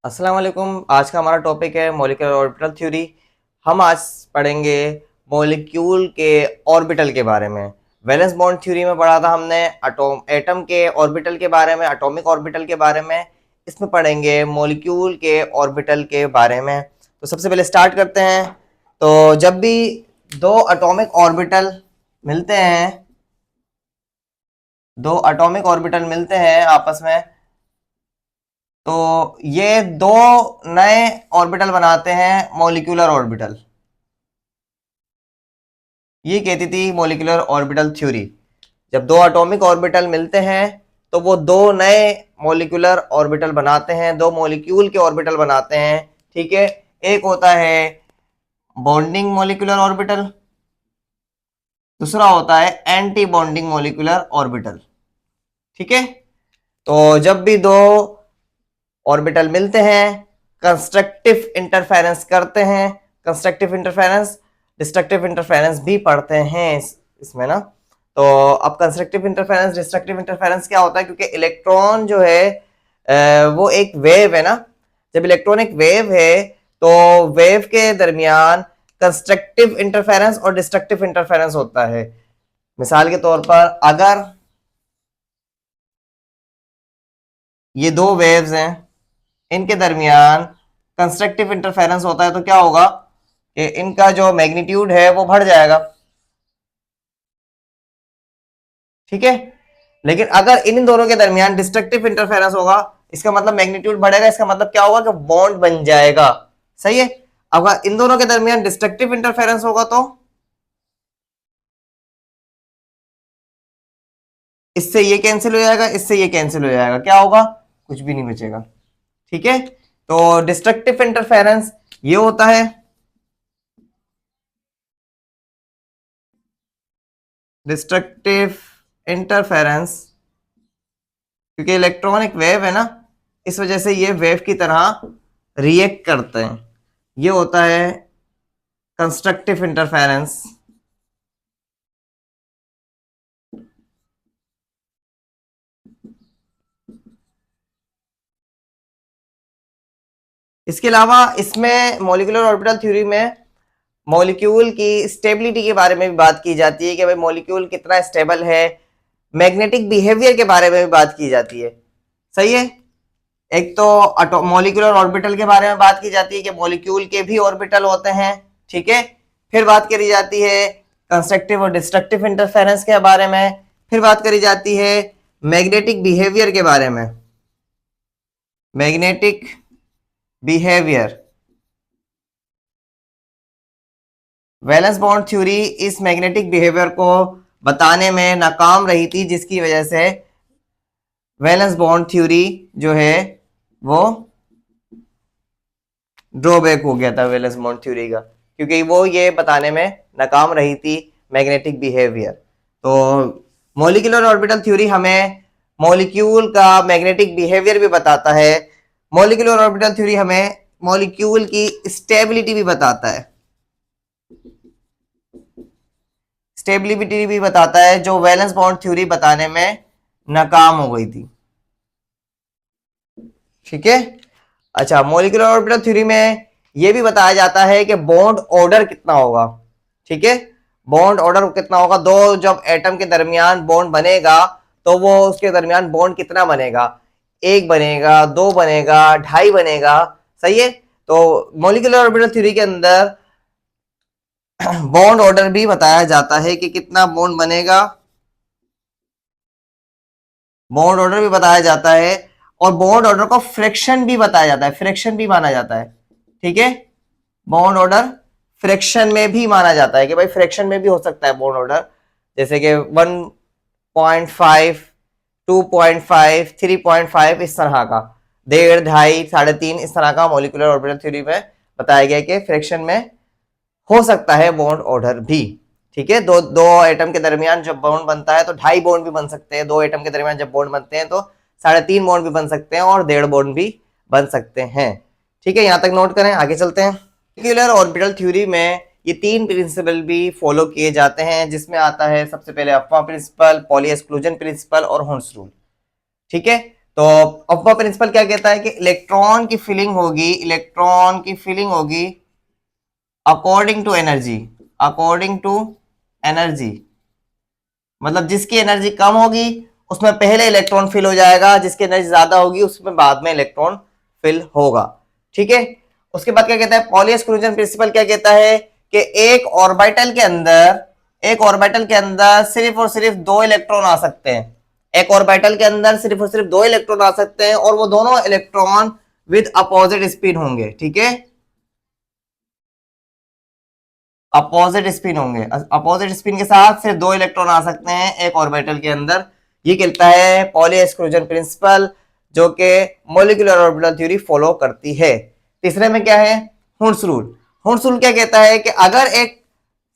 अस्सलाम वालेकुम। आज का हमारा टॉपिक है मॉलिक्यूलर ऑर्बिटल थ्योरी। हम आज पढ़ेंगे मॉलिक्यूल के ऑर्बिटल के बारे में। वैलेंस बॉन्ड थ्योरी में पढ़ा था हमने एटम के ऑर्बिटल के बारे में, एटॉमिक ऑर्बिटल के बारे में। इसमें पढ़ेंगे मॉलिक्यूल के ऑर्बिटल के बारे में। तो सबसे पहले स्टार्ट करते हैं। तो जब भी दो एटॉमिक ऑर्बिटल मिलते हैं, दो एटॉमिक ऑर्बिटल मिलते हैं आपस में, तो ये दो नए ऑर्बिटल बनाते हैं मॉलिक्यूलर ऑर्बिटल। ये कहती थी मॉलिक्यूलर ऑर्बिटल थ्योरी। जब दो एटॉमिक ऑर्बिटल मिलते हैं तो वो दो नए मॉलिक्यूलर ऑर्बिटल बनाते हैं, दो मॉलिक्यूल के ऑर्बिटल बनाते हैं। ठीक है, एक होता है बॉन्डिंग मॉलिक्यूलर ऑर्बिटल, दूसरा होता है एंटी बॉन्डिंग मॉलिक्यूलर ऑर्बिटल। ठीक है, तो जब भी दो ऑर्बिटल मिलते हैं, कंस्ट्रक्टिव इंटरफेरेंस करते हैं। कंस्ट्रक्टिव इंटरफेरेंस, डिस्ट्रक्टिव इंटरफेरेंस भी पढ़ते हैं इसमें ना। तो अब कंस्ट्रक्टिव इंटरफेरेंस, डिस्ट्रक्टिव इंटरफेरेंस क्या होता है, क्योंकि इलेक्ट्रॉन जो है वो एक वेव है ना। जब इलेक्ट्रॉन एक वेव है तो वेव के दरमियान कंस्ट्रक्टिव इंटरफेरेंस और डिस्ट्रक्टिव इंटरफेरेंस होता है। मिसाल के तौर पर अगर ये दो वेव्स हैं, इनके दरमियान कंस्ट्रक्टिव इंटरफेरेंस होता है, तो क्या होगा कि इनका जो मैग्नीट्यूड है वो बढ़ जाएगा। ठीक है, लेकिन अगर इन दोनों के दरमियान डिस्ट्रक्टिव इंटरफेरेंस होगा, इसका मतलब मैग्नीट्यूड बढ़ेगा, इसका मतलब क्या होगा कि बॉन्ड बन जाएगा। सही है। अगर इन दोनों के दरमियान डिस्ट्रक्टिव इंटरफेरेंस होगा तो इससे ये कैंसिल हो जाएगा, इससे ये कैंसिल हो जाएगा, क्या होगा, कुछ भी नहीं बचेगा। ठीक है, तो डिस्ट्रक्टिव इंटरफेरेंस ये होता है। डिस्ट्रक्टिव इंटरफेरेंस, क्योंकि इलेक्ट्रॉन एक वेव है ना, इस वजह से ये वेव की तरह रिएक्ट करते हैं। ये होता है कंस्ट्रक्टिव इंटरफेरेंस। इसके अलावा इसमें मॉलिक्यूलर ऑर्बिटल थ्योरी में मॉलिक्यूल की स्टेबिलिटी के बारे में भी बात की जाती है कि भाई मॉलिक्यूल कितना स्टेबल है। मैग्नेटिक बिहेवियर के बारे में भी बात की जाती है। सही है। एक तो मॉलिक्यूलर ऑर्बिटल के बारे में बात की जाती है कि मॉलिक्यूल के भी ऑर्बिटल होते हैं। ठीक है, फिर बात करी जाती है कंस्ट्रक्टिव और डिस्ट्रक्टिव इंटरफेरेंस के बारे में, फिर बात करी जाती है मैग्नेटिक बिहेवियर के बारे में। Magnetic behaviour, valence bond theory इस मैग्नेटिक बिहेवियर को बताने में नाकाम रही थी, जिसकी वजह से वैलेंस बॉन्ड थ्योरी जो है वो ड्रॉबैक हो गया था वैलेंस बॉन्ड थ्योरी का, क्योंकि वो ये बताने में नाकाम रही थी मैग्नेटिक बिहेवियर। तो मॉलिक्यूलर ऑर्बिटल थ्योरी हमें मॉलिक्यूल का मैग्नेटिक बिहेवियर भी बताता है। मॉलिक्यूलर ऑर्बिटल थ्योरी हमें मॉलिक्यूल की स्टेबिलिटी भी बताता है। स्टेबिलिटी भी बताता है, जो वैलेंस बॉन्ड थ्योरी बताने में नाकाम हो गई थी। ठीक है। अच्छा, मॉलिक्यूलर ऑर्बिटल थ्योरी में यह भी बताया जाता है कि बॉन्ड ऑर्डर कितना होगा। ठीक है, बॉन्ड ऑर्डर कितना होगा, दो जब एटम के दरमियान बॉन्ड बनेगा तो वो उसके दरमियान बॉन्ड कितना बनेगा, एक बनेगा, दो बनेगा, ढाई बनेगा। सही है। तो मॉलिक्यूलर ऑर्बिटल थ्योरी के अंदर बॉन्ड ऑर्डर भी बताया जाता है कि कितना बॉन्ड बनेगा, बॉन्ड ऑर्डर भी बताया जाता है, और बॉन्ड ऑर्डर को फ्रैक्शन भी बताया जाता है, फ्रैक्शन भी माना जाता है। ठीक है, बॉन्ड ऑर्डर फ्रैक्शन में भी माना जाता है कि भाई फ्रैक्शन में भी हो सकता है बॉन्ड ऑर्डर, जैसे कि 1.5, 2.5, 3.5, इस तरह का, डेढ़, ढाई, साढ़े तीन, इस तरह का मॉलिक्यूलर ऑर्बिटल थ्योरी में बताया गया कि फ्रैक्शन में हो सकता है बॉन्ड ऑर्डर भी। ठीक है, दो दो एटम के दरमियान जब बॉन्ड बनता है तो ढाई बॉन्ड भी बन सकते हैं, दो एटम के दरमियान जब बॉन्ड बनते हैं तो साढ़े तीन बॉन्ड भी बन सकते हैं, और डेढ़ बॉन्ड भी बन सकते हैं। ठीक है, यहां तक नोट करें, आगे चलते हैं। मॉलिक्यूलर ऑर्बिटल थ्योरी में ये तीन प्रिंसिपल भी फॉलो किए जाते हैं, जिसमें आता है सबसे पहले अफवाह प्रिंसिपल, पॉली एक्सक्लूजन प्रिंसिपल और होन्स रूल। ठीक है, तो अफबा प्रिंसिपल क्या कहता है कि इलेक्ट्रॉन की फिलिंग होगी अकॉर्डिंग टू एनर्जी, मतलब जिसकी एनर्जी कम होगी उसमें पहले इलेक्ट्रॉन फिल हो जाएगा, जिसकी एनर्जी ज्यादा होगी उसमें बाद में इलेक्ट्रॉन फिल होगा। ठीक है, उसके बाद क्या कहता है पॉली एक्सक्लूजन प्रिंसिपल, क्या कहता है कि एक ऑर्बिटल के अंदर सिर्फ और सिर्फ दो इलेक्ट्रॉन आ सकते हैं, एक ऑर्बिटल के अंदर सिर्फ और सिर्फ दो इलेक्ट्रॉन आ सकते हैं, और वो दोनों इलेक्ट्रॉन विद अपोजिट स्पिन होंगे। ठीक है, अपोजिट स्पिन होंगे, अपोजिट स्पिन के साथ सिर्फ दो इलेक्ट्रॉन आ सकते हैं एक ऑर्बिटल के अंदर। ये कहता है पॉली एक्सक्लूजन प्रिंसिपल, जो कि मॉलिक्यूलर ऑर्बिटल थ्योरी फॉलो करती है। तीसरे में क्या है, हुंड्स रूल। हुंड्स रूल क्या कहता है कि अगर एक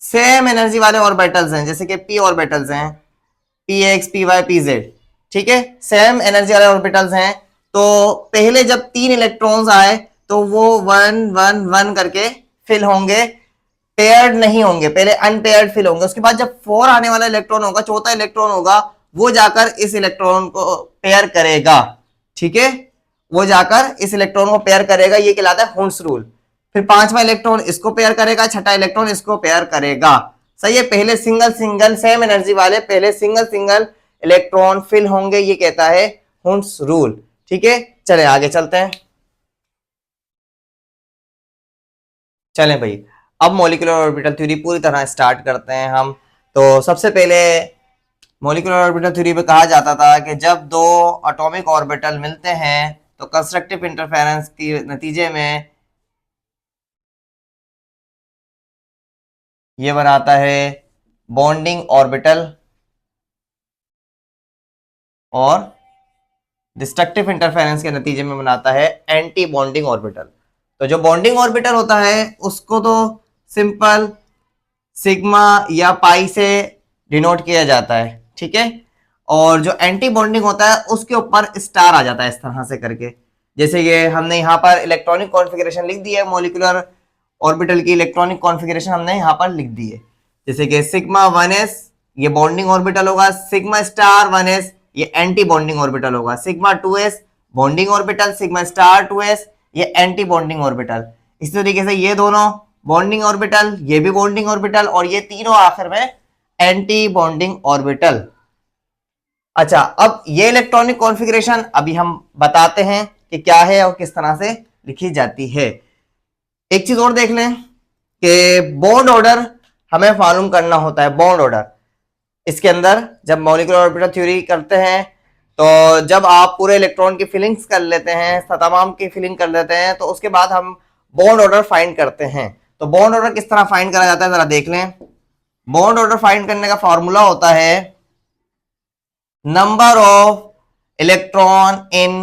सेम एनर्जी वाले ऑर्बिटल्स हैं, जैसे कि पी ऑर्बिटल्स हैं, p x, p y, p z, ठीक है, सेम एनर्जी वाले ऑर्बिटल्स हैं, तो पहले जब तीन इलेक्ट्रॉन्स आए तो वो वन वन वन करके फिल होंगे, पेयर्ड नहीं होंगे, पहले अनपेयर्ड फिल होंगे। उसके बाद जब फोर आने वाला इलेक्ट्रॉन होगा, चौथा इलेक्ट्रॉन होगा, वो जाकर इस इलेक्ट्रॉन को पेयर करेगा। ठीक है, वो जाकर इस इलेक्ट्रॉन को पेयर करेगा, ये कहलाता है हुंड्स रूल। फिर पांचवा इलेक्ट्रॉन इसको पेयर करेगा, छठा इलेक्ट्रॉन इसको पेयर करेगा। सही है, पहले सिंगल सिंगल सेम एनर्जी वाले पहले सिंगल सिंगल इलेक्ट्रॉन फिल होंगे, ये कहता है हुंड्स रूल। ठीक है, चले आगे चलते हैं। चलें भाई, अब मॉलिक्यूलर ऑर्बिटल थ्योरी पूरी तरह स्टार्ट करते हैं हम। तो सबसे पहले मॉलिक्यूलर ऑर्बिटल थ्योरी में कहा जाता था कि जब दो एटॉमिक ऑर्बिटल मिलते हैं तो कंस्ट्रक्टिव इंटरफेरेंस के नतीजे में ये बनाता है बॉन्डिंग ऑर्बिटल, और डिस्ट्रक्टिव इंटरफेरेंस के नतीजे में बनाता है एंटी बॉन्डिंग ऑर्बिटल। तो जो बॉन्डिंग ऑर्बिटल होता है उसको तो सिंपल सिग्मा या पाई से डिनोट किया जाता है। ठीक है, और जो एंटी बॉन्डिंग होता है उसके ऊपर स्टार आ जाता है इस तरह से करके, जैसे ये हमने यहाँ पर इलेक्ट्रॉनिक कॉन्फ़िगरेशन लिख दी है, मॉलिक्यूलर ऑर्बिटल की इलेक्ट्रॉनिक कॉन्फ़िगरेशन हमने यहाँ पर लिख दी है। जैसे कि सिग्मा 1s ये बॉन्डिंग ऑर्बिटल होगा, सिग्मा स्टार 1s ये एंटी बॉन्डिंग ऑर्बिटल होगा, sigma 2s bonding orbital, sigma star 2s ये एंटी बॉन्डिंग ऑर्बिटल। इसी तरीके से ये दोनों बॉन्डिंग ऑर्बिटल, ये भी बॉन्डिंग ऑर्बिटल, और ये तीनों आखिर में एंटी बॉन्डिंग ऑर्बिटल। अच्छा, अब ये इलेक्ट्रॉनिक कॉन्फ़िगरेशन अभी हम बताते हैं कि क्या है और किस तरह से लिखी जाती है। एक चीज और देख लें कि बॉन्ड ऑर्डर हमें मालूम करना होता है। बॉन्ड ऑर्डर इसके अंदर जब मॉलिक्यूलर ऑर्बिटल थ्योरी करते हैं तो जब आप पूरे इलेक्ट्रॉन की फिलिंग्स कर लेते हैं, तमाम की फिलिंग कर लेते हैं, तो उसके बाद हम बॉन्ड ऑर्डर फाइंड करते हैं। तो बॉन्ड ऑर्डर किस तरह फाइंड करा जाता है जरा देख लें। बॉन्ड ऑर्डर फाइंड करने का फॉर्मूला होता है number of electron in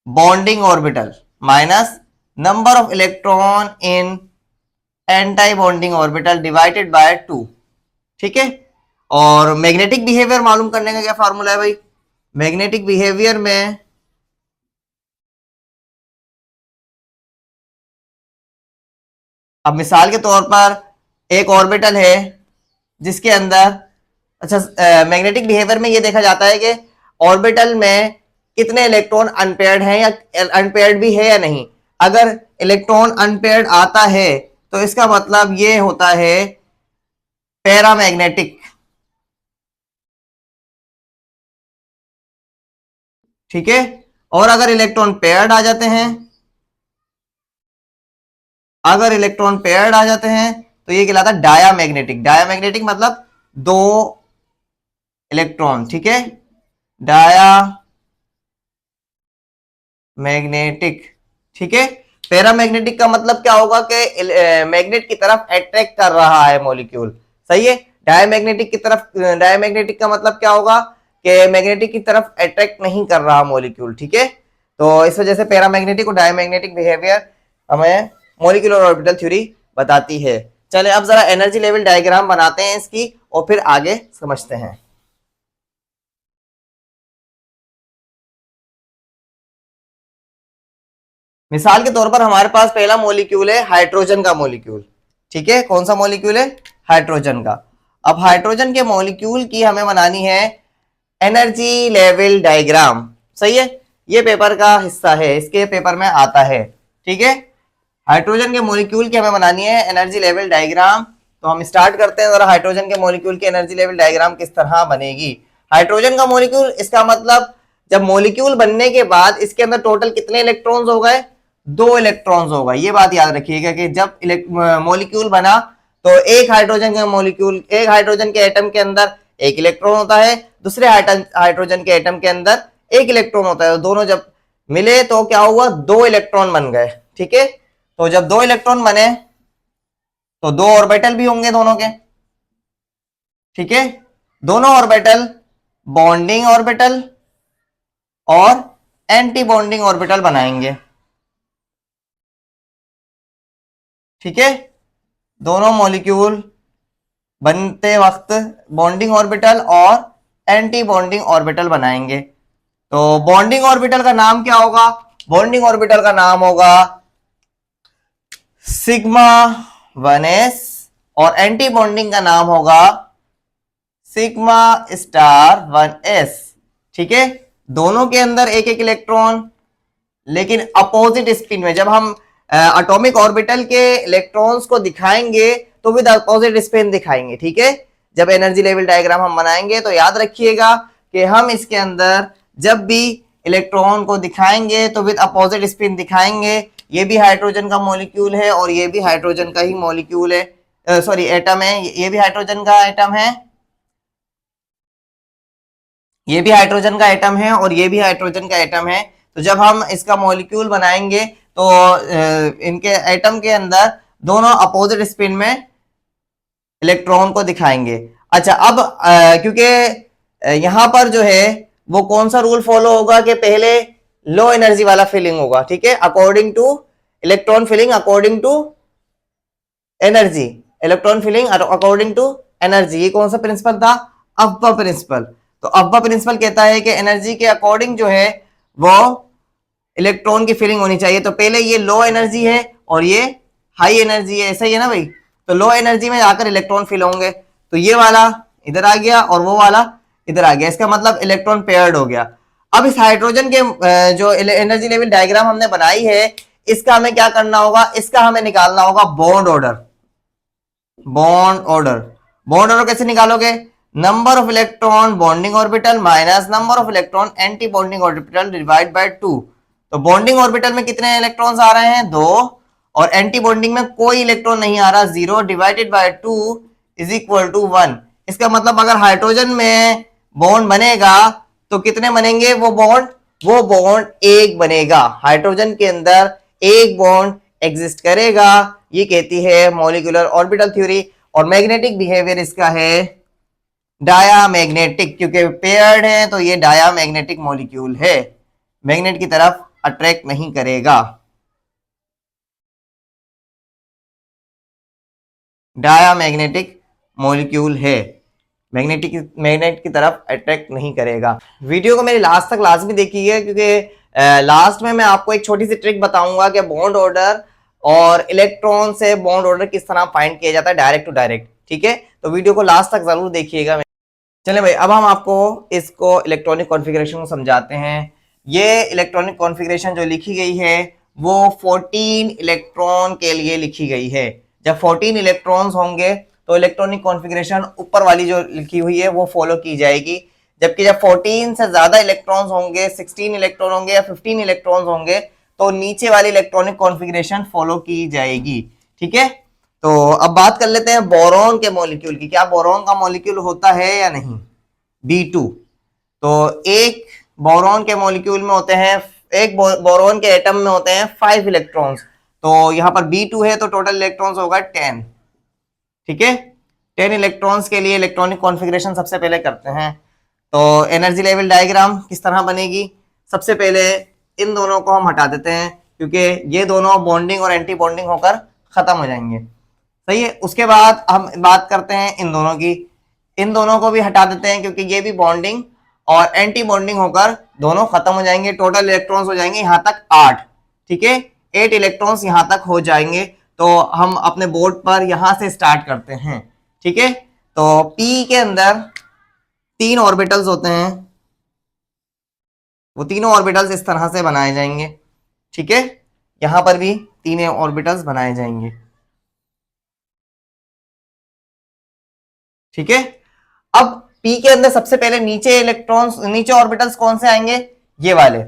bonding orbital minus number of electron in anti bonding orbital divided by 2। ठीक है, और मैग्नेटिक बिहेवियर मालूम करने का क्या फॉर्मूला है भाई। मैग्नेटिक बिहेवियर में अब मिसाल के तौर पर एक ऑर्बिटल है जिसके अंदर, अच्छा, मैग्नेटिक बिहेवियर में यह देखा जाता है कि ऑर्बिटल में कितने इलेक्ट्रॉन अनपेयर्ड हैं या अनपेयर्ड भी है या नहीं। अगर इलेक्ट्रॉन अनपेयर्ड आता है तो इसका मतलब ये होता है पैरामैग्नेटिक। ठीक है, और अगर इलेक्ट्रॉन पेयर्ड आ जाते हैं, अगर इलेक्ट्रॉन पेयर्ड आ जाते हैं तो ये कहलाता है डायामैग्नेटिक। डायामैग्नेटिक मतलब दो इलेक्ट्रॉन। ठीक है, डाया मैग्नेटिक। ठीक है, पैरामैग्नेटिक का मतलब क्या होगा कि मैग्नेट की तरफ अट्रैक्ट कर रहा है मॉलिक्यूल। सही है, डायमैग्नेटिक की तरफ, डायमैग्नेटिक का मतलब क्या होगा कि मैग्नेटिक की तरफ अट्रैक्ट नहीं कर रहा मॉलिक्यूल। ठीक है, तो इस वजह से पैरामैग्नेटिक और डायमैग्नेटिक बिहेवियर हमें मॉलिक्यूलर ऑर्बिटल थ्योरी बताती है। चले अब जरा एनर्जी लेवल डायग्राम बनाते हैं इसकी और फिर आगे समझते हैं। मिसाल के तौर पर हमारे पास पहला मॉलिक्यूल है हाइड्रोजन का मॉलिक्यूल। ठीक है, कौन सा मॉलिक्यूल है, हाइड्रोजन का। अब हाइड्रोजन के मॉलिक्यूल की हमें बनानी है एनर्जी लेवल डायग्राम। सही है, ये पेपर का हिस्सा है, इसके पेपर में आता है। ठीक है, हाइड्रोजन के मॉलिक्यूल की हमें बनानी है एनर्जी लेवल डायग्राम। तो हम स्टार्ट करते हैं जरा, हाइड्रोजन के मॉलिक्यूल की एनर्जी लेवल डायग्राम किस तरह बनेगी। हाइड्रोजन का मॉलिक्यूल, इसका मतलब जब मॉलिक्यूल बनने के बाद इसके अंदर टोटल कितने इलेक्ट्रॉन्स हो गए, 2 इलेक्ट्रॉन्स होगा। ये बात याद रखिएगा कि जब मॉलिक्यूल बना तो एक हाइड्रोजन का मॉलिक्यूल, एक हाइड्रोजन के एटम के अंदर एक इलेक्ट्रॉन होता है, दूसरे हाइड्रोजन के एटम के अंदर एक इलेक्ट्रॉन होता है। दोनों जब मिले तो क्या हुआ, 2 इलेक्ट्रॉन बन गए। ठीक है, तो जब 2 इलेक्ट्रॉन बने तो 2 ऑर्बिटल भी होंगे दोनों के। ठीक है, दोनों ऑर्बिटल बॉन्डिंग ऑर्बिटल और एंटी बॉन्डिंग ऑर्बिटल बनाएंगे। ठीक है, दोनों मॉलिक्यूल बनते वक्त बॉन्डिंग ऑर्बिटल और एंटी बॉन्डिंग ऑर्बिटल बनाएंगे। तो बॉन्डिंग ऑर्बिटल का नाम क्या होगा, बॉन्डिंग ऑर्बिटल का नाम होगा सिग्मा 1s और एंटी बॉन्डिंग का नाम होगा सिग्मा स्टार 1s। ठीक है, दोनों के अंदर एक एक इलेक्ट्रॉन, लेकिन अपोजिट स्पिन में। जब हम एटॉमिक ऑर्बिटल के इलेक्ट्रॉन्स को दिखाएंगे तो विद अपोजिट स्पिन दिखाएंगे। ठीक है, जब एनर्जी लेवल डायग्राम हम बनाएंगे तो याद रखिएगा कि हम इसके अंदर जब भी इलेक्ट्रॉन को दिखाएंगे तो विद अपोजिट स्पिन दिखाएंगे। ये भी हाइड्रोजन का मॉलिक्यूल है और ये भी हाइड्रोजन का ही मॉलिक्यूल है, सॉरी एटम है। ये भी हाइड्रोजन का एटम है, ये भी हाइड्रोजन का एटम है और ये भी हाइड्रोजन का एटम है। तो जब हम इसका मॉलिक्यूल बनाएंगे तो इनके एटम के अंदर दोनों अपोजिट स्पिन में इलेक्ट्रॉन को दिखाएंगे। अच्छा, अब क्योंकि यहां पर जो है वो कौन सा रूल फॉलो होगा कि पहले लो एनर्जी वाला फिलिंग होगा। ठीक है, according to electron filling according to energy, electron filling according to energy. ये कौन सा प्रिंसिपल था, अब्बा प्रिंसिपल। तो अब्बा प्रिंसिपल कहता है कि एनर्जी के अकॉर्डिंग जो है वो इलेक्ट्रॉन की फिलिंग होनी चाहिए। तो पहले ये लो एनर्जी है और ये हाई एनर्जी है, ऐसा ही है ना भाई। तो लो एनर्जी में जाकर इलेक्ट्रॉन फिल होंगे, तो ये वाला इधर आ गया और वो वाला इधर आ गया, इसका मतलब इलेक्ट्रॉन पेयर्ड हो गया। अब इस हाइड्रोजन के जो एनर्जी लेवल डायग्राम हमने बनाई है, इसका हमें क्या करना होगा, इसका हमें निकालना होगा bond order. Bond order, bond order कैसे निकालोगे, number of electron bonding orbital minus number of electron anti bonding orbital divide by 2। तो बॉन्डिंग ऑर्बिटल में कितने इलेक्ट्रॉन्स आ रहे हैं, 2, और एंटी बॉन्डिंग में कोई इलेक्ट्रॉन नहीं आ रहा, 0 divided by 2 is equal to 1। इसका मतलब अगर हाइड्रोजन में बॉन्ड बनेगा तो कितने बनेंगे, वो बॉन्ड एक बनेगा। हाइड्रोजन के अंदर एक बॉन्ड एग्जिस्ट करेगा, ये कहती है मॉलिक्यूलर ऑर्बिटल थ्योरी। और मैग्नेटिक बिहेवियर इसका है डायामैग्नेटिक, क्योंकि पेयर्ड है तो ये डायामैग्नेटिक मॉलिक्यूल है, मैग्नेट की तरफ अट्रैक्ट नहीं करेगा, डायामैग्नेटिक मॉलिक्यूल है, मैग्नेट की तरफ अट्रैक्ट नहीं करेगा। वीडियो को मेरी लास्ट तक लाजमी देखिएगा, क्योंकि लास्ट में मैं आपको एक छोटी सी ट्रिक बताऊंगा कि बॉन्ड ऑर्डर और इलेक्ट्रॉन से बॉन्ड ऑर्डर किस तरह फाइंड किया जाता है डायरेक्ट टू डायरेक्ट। ठीक है, तो वीडियो को लास्ट तक जरूर देखिएगा। चले भाई, अब हम आपको इसको इलेक्ट्रॉनिक कॉन्फ़िगरेशन को समझाते हैं। ये इलेक्ट्रॉनिक कॉन्फ़िगरेशन जो लिखी गई है वो 14 इलेक्ट्रॉन के लिए लिखी गई है। जब 14 इलेक्ट्रॉन्स होंगे तो इलेक्ट्रॉनिक कॉन्फ़िगरेशन ऊपर वाली जो लिखी हुई है वो फॉलो की जाएगी। जबकि जब 14 से ज्यादा इलेक्ट्रॉन्स होंगे, 16 इलेक्ट्रॉन होंगे या 15 इलेक्ट्रॉन्स होंगे, तो नीचे वाली इलेक्ट्रॉनिक कॉन्फ़िगरेशन फॉलो की जाएगी। ठीक है, तो अब बात कर लेते हैं बोरॉन के मॉलिक्यूल की। क्या बोरॉन का मॉलिक्यूल होता है या नहीं, B2। तो एक बोरॉन के मॉलिक्यूल में होते हैं, एक बोरॉन के एटम में होते हैं 5 इलेक्ट्रॉन्स। तो यहाँ पर B2 है तो टोटल इलेक्ट्रॉन्स होगा 10। ठीक है, 10 इलेक्ट्रॉन्स के लिए इलेक्ट्रॉनिक कॉन्फ़िगरेशन सबसे पहले करते हैं। तो एनर्जी लेवल डायग्राम किस तरह बनेगी, सबसे पहले इन दोनों को हम हटा देते हैं, क्योंकि ये दोनों बॉन्डिंग और एंटी बॉन्डिंग होकर खत्म हो जाएंगे। सही है, उसके बाद हम बात करते हैं इन दोनों की। इन दोनों को भी हटा देते हैं क्योंकि ये भी बॉन्डिंग और एंटी बॉन्डिंग होकर दोनों खत्म हो जाएंगे। टोटल इलेक्ट्रॉन्स हो जाएंगे यहाँ तक 8। ठीक है, 8 इलेक्ट्रॉन्स यहाँ तक हो जाएंगे। तो हम अपने बोर्ड पर यहाँ से स्टार्ट करते हैं। ठीक है, तो P के अंदर 3 ऑर्बिटल्स होते हैं, वो तीनों ऑर्बिटल्स इस तरह से बनाए जाएंगे, ठीक है। यहां पर भी तीनों ऑर्बिटल्स बनाए जाएंगे, ठीक है। अब पी के अंदर सबसे पहले नीचे इलेक्ट्रॉन्स, नीचे ऑर्बिटल्स कौन से आएंगे, ये वाले।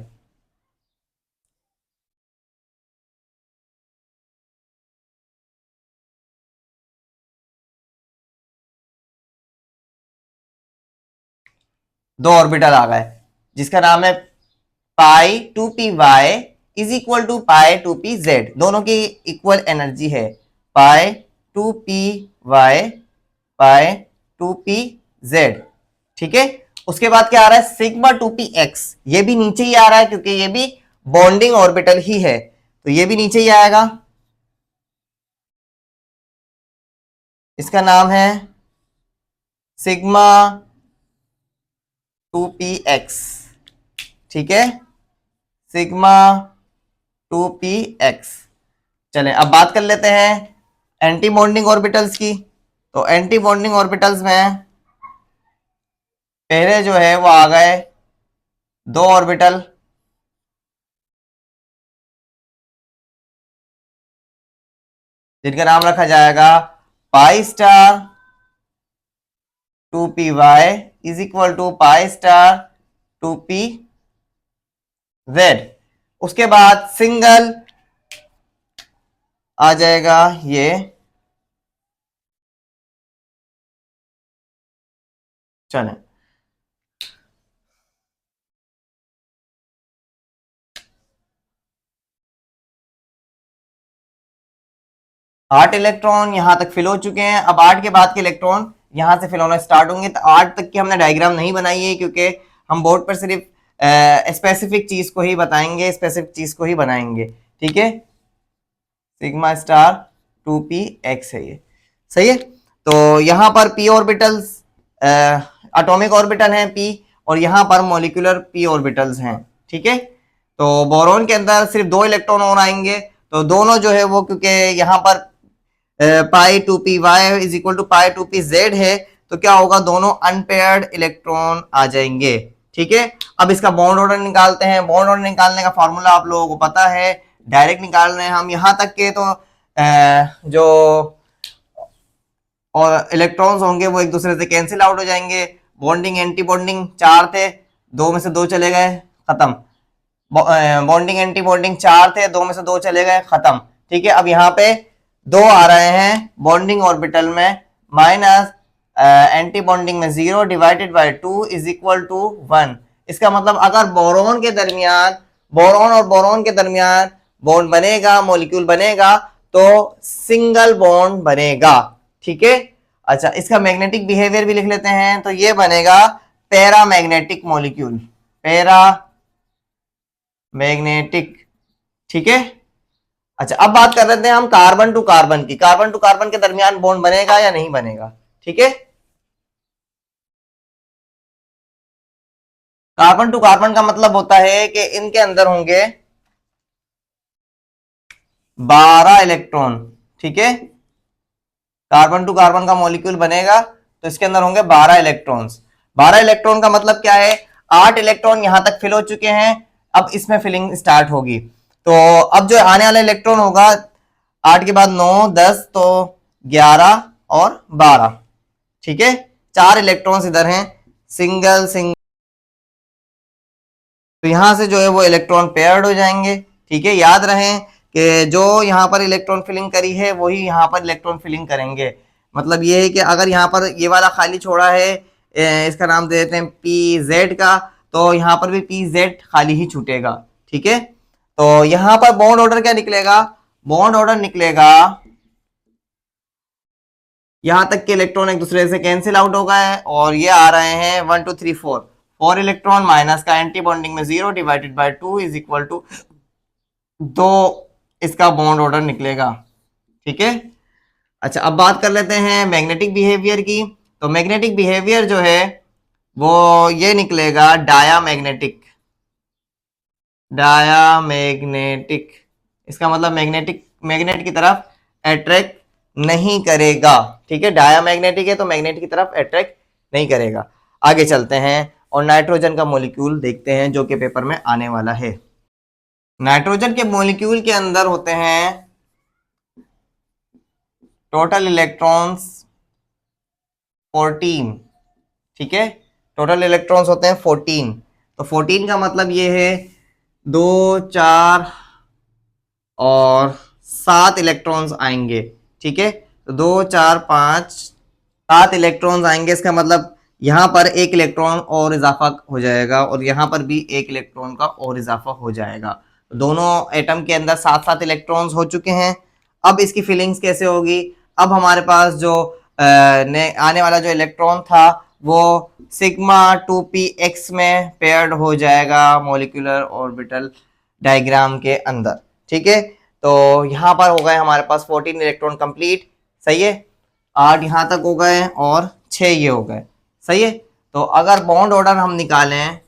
दो ऑर्बिटल आ गए जिसका नाम है pi 2p y is equal to pi 2p z, दोनों की इक्वल एनर्जी है, पाई 2p y पाई 2p z, ठीक है। उसके बाद क्या आ रहा है, सिग्मा 2px, ये भी नीचे ही आ रहा है क्योंकि ये भी बॉन्डिंग ऑर्बिटल ही है, तो ये भी नीचे ही आएगा। इसका नाम है सिग्मा 2px, ठीक है, सिग्मा 2px। चलें अब बात कर लेते हैं एंटी बॉन्डिंग ऑर्बिटल्स की। तो एंटी बॉन्डिंग ऑर्बिटल्स में पहले जो है वो आ गए दो ऑर्बिटल, जिनका नाम रखा जाएगा pi star 2p y is equal to pi star 2p z। उसके बाद सिंगल आ जाएगा ये, चलें आठ इलेक्ट्रॉन यहां तक फिल हो चुके हैं। अब 8 के बाद के इलेक्ट्रॉन यहां से फिल होना स्टार्ट होंगे। तो 8 तक की हमने डायग्राम नहीं बनाई है क्योंकि हम बोर्ड पर सिर्फ स्पेसिफिक चीज को ही बताएंगे, स्पेसिफिक चीज को ही बनाएंगे, ठीक है। सिग्मा स्टार 2px है ये, सही है। तो यहां पर p ऑर्बिटल्स एटॉमिक ऑर्बिटल हैं p, और यहां पर मॉलिक्यूलर p ऑर्बिटल्स हैं, ठीक है। तो बोरॉन के अंदर सिर्फ दो इलेक्ट्रॉन और आएंगे, तो दोनों जो है वो क्योंकि यहां पर pi 2p y is equal to pi 2p z है, तो क्या होगा, दोनों अनपेयर्ड इलेक्ट्रॉन आ जाएंगे, ठीक है। अब इसका बॉन्ड ऑर्डर निकालते हैं। बॉन्ड ऑर्डर निकालने का फॉर्मूला आप लोगों को पता है, डायरेक्ट निकाल रहे हैं हम। यहां तक के तो जो और इलेक्ट्रॉन्स होंगे वो एक दूसरे से कैंसिल आउट हो जाएंगे। बॉन्डिंग एंटी बॉन्डिंग 4 थे, 2 में से 2 चले गए, खत्म। बॉन्डिंग एंटी बॉन्डिंग 4 थे, 2 में से 2 चले गए, खत्म, ठीक है। अब यहाँ पे 2 आ रहे हैं बॉन्डिंग ऑर्बिटल में, माइनस एंटी बॉन्डिंग में 0 divided by 2 is equal to 1। इसका मतलब अगर बोरॉन के दरमियान, बोरॉन और बोरॉन के दरमियान बॉन्ड बनेगा, मॉलिक्यूल बनेगा, तो सिंगल बॉन्ड बनेगा, ठीक है। अच्छा, इसका मैग्नेटिक बिहेवियर भी लिख लेते हैं। तो ये बनेगा पैरामैग्नेटिक मॉलिक्यूल, पैरा मैग्नेटिक, ठीक है। अच्छा, अब बात कर लेते हैं हम कार्बन टू कार्बन की। कार्बन टू कार्बन के दरमियान बॉन्ड बनेगा या नहीं बनेगा, ठीक है। कार्बन टू कार्बन का मतलब होता है कि इनके अंदर होंगे 12 इलेक्ट्रॉन, ठीक है। कार्बन टू कार्बन का मॉलिक्यूल बनेगा तो इसके अंदर होंगे 12 इलेक्ट्रॉन्स। 12 इलेक्ट्रॉन का मतलब क्या है, 8 इलेक्ट्रॉन यहां तक फिल हो चुके हैं, अब इसमें फिलिंग स्टार्ट होगी। तो अब जो आने वाला इलेक्ट्रॉन होगा 8 के बाद 9 10, तो 11 और 12, ठीक है। 4 इलेक्ट्रॉन्स इधर हैं, सिंगल सिंगल, तो यहां से जो है वो इलेक्ट्रॉन पेयर्ड हो जाएंगे, ठीक है। याद रहे कि जो यहाँ पर इलेक्ट्रॉन फिलिंग करी है वही यहाँ पर इलेक्ट्रॉन फिलिंग करेंगे। मतलब ये है कि अगर यहाँ पर ये वाला खाली छोड़ा है, इसका नाम दे देते हैं पी जेड का, तो यहाँ पर भी पी जेड खाली ही छूटेगा, ठीक है। तो यहाँ पर बॉन्ड ऑर्डर क्या निकलेगा, बॉन्ड ऑर्डर निकलेगा, यहां तक के इलेक्ट्रॉन एक दूसरे से कैंसिल आउट हो गए और ये आ रहे हैं 1 2 3 4, 4 इलेक्ट्रॉन माइनस का एंटी बॉन्डिंग में 0 divided by 2 is equal to 2, इसका बॉन्ड ऑर्डर निकलेगा, ठीक है। अच्छा, अब बात कर लेते हैं मैग्नेटिक बिहेवियर की। तो मैग्नेटिक बिहेवियर जो है वो ये निकलेगा डायामैग्नेटिक, डायामैग्नेटिक। इसका मतलब मैग्नेटिक, मैग्नेट की तरफ अट्रैक्ट नहीं करेगा, ठीक है। डायामैग्नेटिक है तो मैग्नेट की तरफ अट्रैक्ट नहीं करेगा। आगे चलते हैं और नाइट्रोजन का मॉलिक्यूल देखते हैं जो कि पेपर में आने वाला है। नाइट्रोजन के मॉलिक्यूल के अंदर होते हैं टोटल इलेक्ट्रॉन्स 14, ठीक है, टोटल इलेक्ट्रॉन्स होते हैं 14। तो 14 का मतलब ये है 2, 4 और 7 इलेक्ट्रॉन्स आएंगे, ठीक है। तो 2, 4, 5, 7 इलेक्ट्रॉन्स आएंगे। इसका मतलब यहाँ पर एक इलेक्ट्रॉन और इजाफा हो जाएगा और यहाँ पर भी एक इलेक्ट्रॉन का और इजाफा हो जाएगा। तो दोनों एटम के अंदर 7-7 इलेक्ट्रॉन्स हो चुके हैं। अब इसकी फीलिंग्स कैसे होगी? अब हमारे पास जो आने वाला जो इलेक्ट्रॉन था वो सिग्मा 2p में पेयर्ड हो जाएगा मॉलिक्यूलर ऑर्बिटल डायग्राम के अंदर, ठीक है। तो यहाँ पर हो गए हमारे पास 14 इलेक्ट्रॉन कंप्लीट, सही है। 8 यहाँ तक हो गए और 6 ये हो गए, सही है। तो अगर बॉन्ड ऑर्डर हम निकालें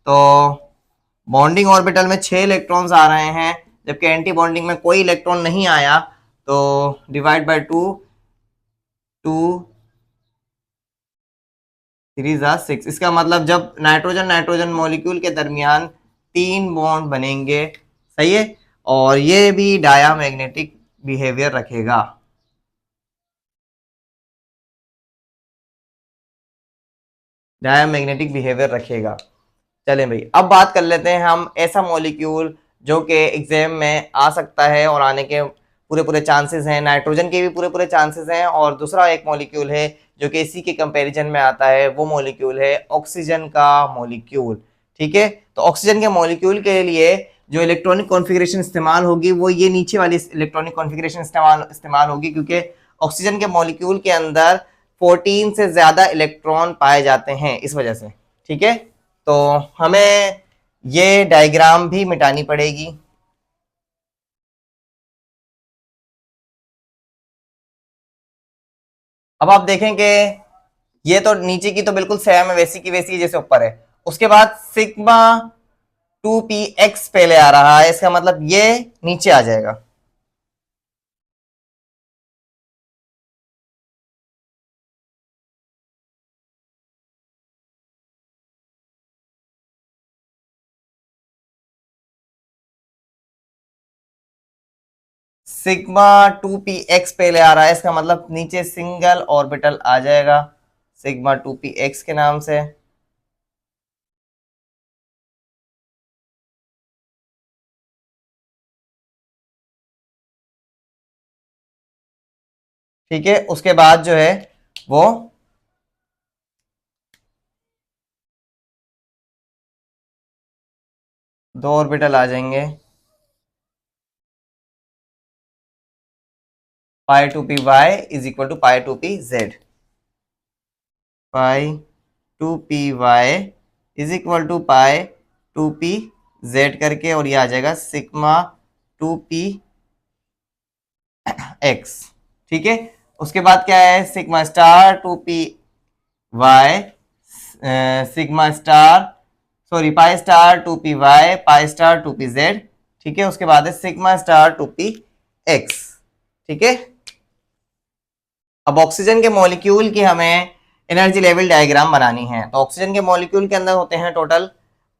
तो बॉन्डिंग ऑर्बिटल में 6 इलेक्ट्रॉन्स आ रहे हैं, जबकि एंटी बॉन्डिंग में कोई इलेक्ट्रॉन नहीं आया। तो डिवाइड बाय 2, 2 3 जा 6। इसका मतलब जब नाइट्रोजन मॉलिक्यूल के दरमियान 3 बॉन्ड बनेंगे, सही है, और ये भी डायामैग्नेटिक बिहेवियर रखेगा। डायामैग्नेटिक बिहेवियर रखेगा। चलें भाई, अब बात कर लेते हैं हम ऐसा मॉलिक्यूल जो कि एग्जाम में आ सकता है और आने के पूरे पूरे चांसेस हैं। नाइट्रोजन के भी पूरे पूरे चांसेस हैं। और दूसरा एक मॉलिक्यूल है जो कि इसी के कंपैरिजन में आता है, वो मॉलिक्यूल है ऑक्सीजन का मॉलिक्यूल, ठीक है। तो ऑक्सीजन के मॉलिक्यूल के लिए जो इलेक्ट्रॉनिक कॉन्फ़िगरेशन इस्तेमाल होगी वो ये नीचे वाली इलेक्ट्रॉनिक कॉन्फ़िगरेशन इस्तेमाल होगी, क्योंकि ऑक्सीजन के मॉलिक्यूल के अंदर 14 से ज्यादा इलेक्ट्रॉन पाए जाते हैं इस वजह से, ठीक है। तो हमें ये डायग्राम भी मिटानी पड़ेगी। अब आप देखें कि ये तो नीचे की तो बिल्कुल सेम है, वैसी की वैसी जैसे ऊपर है। उसके बाद सिग्मा 2p पहले आ रहा है, इसका मतलब ये नीचे आ जाएगा। सिग्मा 2p पहले आ रहा है, इसका मतलब नीचे सिंगल ऑर्बिटल आ जाएगा सिग्मा 2p के नाम से। ठीक है, उसके बाद जो है वो दो ऑर्बिटल आ जाएंगे, pi 2py is equal to pi 2pz। Pi 2py is equal to pi 2pz करके, और ये आ जाएगा सिग्मा 2px, ठीक है। उसके बाद क्या है, sigma star 2py, sigma star sorry pi star 2py, pi star 2pz, ठीक है। उसके बाद है सिग्मा स्टार 2px, ठीक है। अब ऑक्सीजन के मॉलिक्यूल की हमें एनर्जी लेवल डायग्राम बनानी है। तो ऑक्सीजन के मॉलिक्यूल के अंदर होते हैं टोटल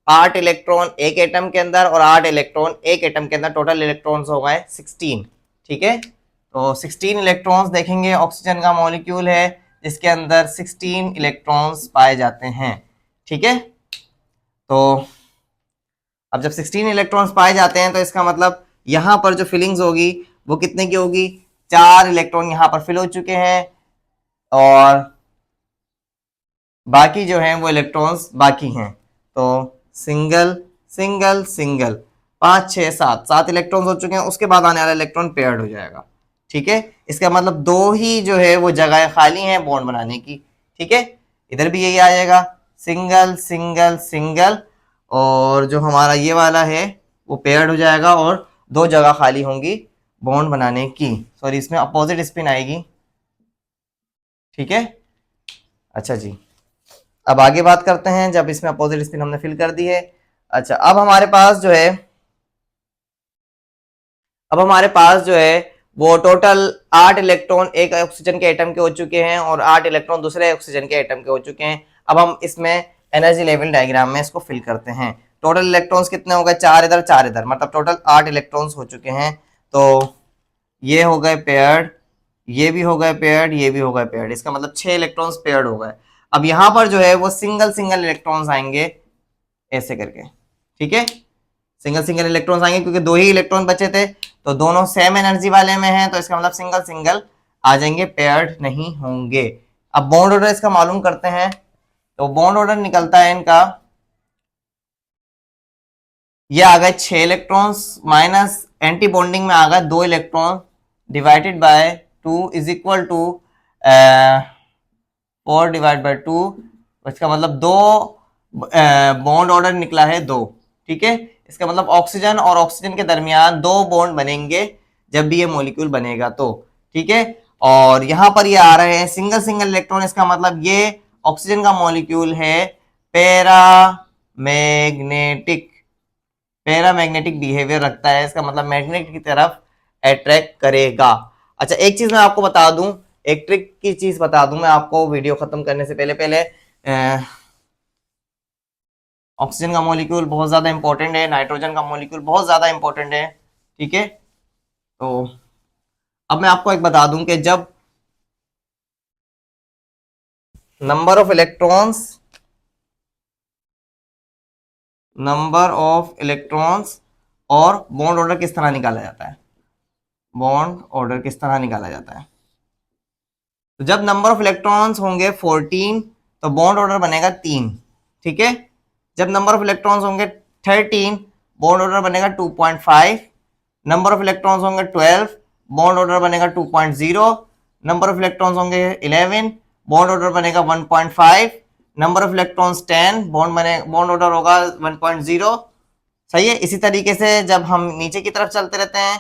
8 इलेक्ट्रॉन एक एटम के अंदर और 8 इलेक्ट्रॉन एक एटम के अंदर, टोटल इलेक्ट्रॉन्स हो गए 16, ठीक है। तो 16 इलेक्ट्रॉन्स देखेंगे, ऑक्सीजन का मॉलिक्यूल है जिसके अंदर 16 इलेक्ट्रॉन्स पाए जाते हैं, ठीक है। तो अब जब 16 इलेक्ट्रॉन्स पाए जाते हैं तो इसका मतलब यहाँ पर जो फिलिंग्स होगी वो कितने की होगी, 4 इलेक्ट्रॉन यहाँ पर फिल हो चुके हैं और बाकी जो हैं वो इलेक्ट्रॉन्स बाकी हैं। तो सिंगल सिंगल सिंगल 5, 6, 7 इलेक्ट्रॉन्स हो चुके हैं। उसके बाद आने वाला इलेक्ट्रॉन पेयर्ड हो जाएगा, ठीक है। इसका मतलब 2 ही जो है वो जगह खाली हैं बॉन्ड बनाने की, ठीक है। इधर भी यही आ जाएगा, सिंगल सिंगल सिंगल, और जो हमारा ये वाला है वो पेयर्ड हो जाएगा और 2 जगह खाली होंगी बॉन्ड बनाने की। सॉरी, इसमें अपोजिट स्पिन आएगी, ठीक है। अच्छा जी, अब आगे बात करते हैं। जब इसमें अपोजिट स्पिन हमने फिल कर दी है, अच्छा अब हमारे पास जो है वो टोटल 8 इलेक्ट्रॉन एक ऑक्सीजन के एटम के हो चुके हैं और 8 इलेक्ट्रॉन दूसरे ऑक्सीजन के एटम के हो चुके हैं। अब हम इसमें एनर्जी लेवल डायग्राम में इसको फिल करते हैं। टोटल इलेक्ट्रॉन्स कितने हो गए, 4 इधर 4 इधर, मतलब टोटल 8 इलेक्ट्रॉन्स हो चुके हैं। तो ये हो गए पेयर्ड, ये भी हो गए पेयर्ड, ये भी हो गए पेयर्ड, इसका मतलब 6 इलेक्ट्रॉन्स पेयर्ड हो गए। अब यहाँ पर जो है वो सिंगल सिंगल इलेक्ट्रॉन्स आएंगे ऐसे करके, ठीक है, सिंगल सिंगल इलेक्ट्रॉन्स आएंगे क्योंकि 2 ही इलेक्ट्रॉन बचे थे, तो दोनों सेम एनर्जी वाले में हैं, तो इसका मतलब सिंगल सिंगल आ जाएंगे, पेयर्ड नहीं होंगे। अब बॉन्ड ऑर्डर इसका मालूम करते हैं। तो बॉन्ड ऑर्डर निकलता है इनका, ये आ गए 6 इलेक्ट्रॉन्स माइनस एंटी बॉन्डिंग में आ गए 2 electron divided by 2 is equal to 4 divide by 2, इसका मतलब 2 बॉन्ड ऑर्डर निकला है 2, ठीक है। इसका मतलब ऑक्सीजन और ऑक्सीजन के दरमियान 2 बॉन्ड बनेंगे जब भी ये मॉलिक्यूल बनेगा तो, ठीक है। और यहां पर ये आ रहे हैं सिंगल सिंगल इलेक्ट्रॉन, इसका मतलब ये ऑक्सीजन का मॉलिक्यूल है पैरामैग्नेटिक, पैरामैग्नेटिक बिहेवियर रखता है, इसका मतलब मैग्नेट की तरफ अट्रैक्ट करेगा। अच्छा एक चीज मैं आपको बता दूं, एक ट्रिक की चीज बता दूं मैं आपको वीडियो खत्म करने से पहले पहले। ऑक्सीजन का मॉलिक्यूल बहुत ज्यादा इंपॉर्टेंट है, नाइट्रोजन का मॉलिक्यूल बहुत ज्यादा इंपॉर्टेंट है, ठीक है। तो अब मैं आपको एक बता दूं कि जब नंबर ऑफ इलेक्ट्रॉन्स और बॉन्ड ऑर्डर किस तरह निकाला जाता है, बॉन्ड ऑर्डर किस तरह निकाला जाता है। तो जब नंबर ऑफ इलेक्ट्रॉन्स होंगे 14 तो बॉन्ड ऑर्डर बनेगा 3, ठीक है। जब नंबर ऑफ इलेक्ट्रॉन्स होंगे 13 बॉन्ड ऑर्डर बनेगा 2.5, नंबर ऑफ इलेक्ट्रॉन्स होंगे 12 बॉन्ड ऑर्डर बनेगा 2.0, नंबर ऑफ इलेक्ट्रॉन्स होंगे 11 बॉन्ड ऑर्डर बनेगा 1.5, number of electrons 10 bond order होगा 1.0, सही है। इसी तरीके से जब हम नीचे की तरफ चलते रहते हैं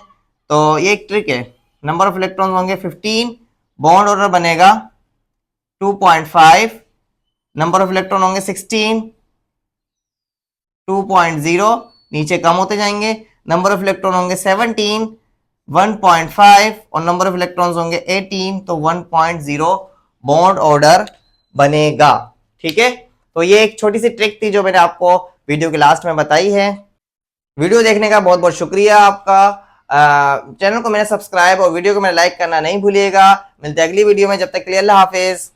तो ये एक ट्रिक है, नंबर ऑफ इलेक्ट्रॉन्स होंगे 15 बॉन्ड ऑर्डर बनेगा 2.5, नंबर ऑफ इलेक्ट्रॉन होंगे 16 2.0, नीचे कम होते जाएंगे, नंबर ऑफ इलेक्ट्रॉन होंगे 17 1.5 और नंबर ऑफ इलेक्ट्रॉन्स होंगे 18 तो 1.0 बॉन्ड ऑर्डर बनेगा, ठीक है। तो ये एक छोटी सी ट्रिक थी जो मैंने आपको वीडियो के लास्ट में बताई है। वीडियो देखने का बहुत बहुत शुक्रिया आपका। चैनल को मैंने सब्सक्राइब और वीडियो को मैंने लाइक करना नहीं भूलिएगा। मिलते हैं अगली वीडियो में, जब तक के लिए अल्लाह हाफिज।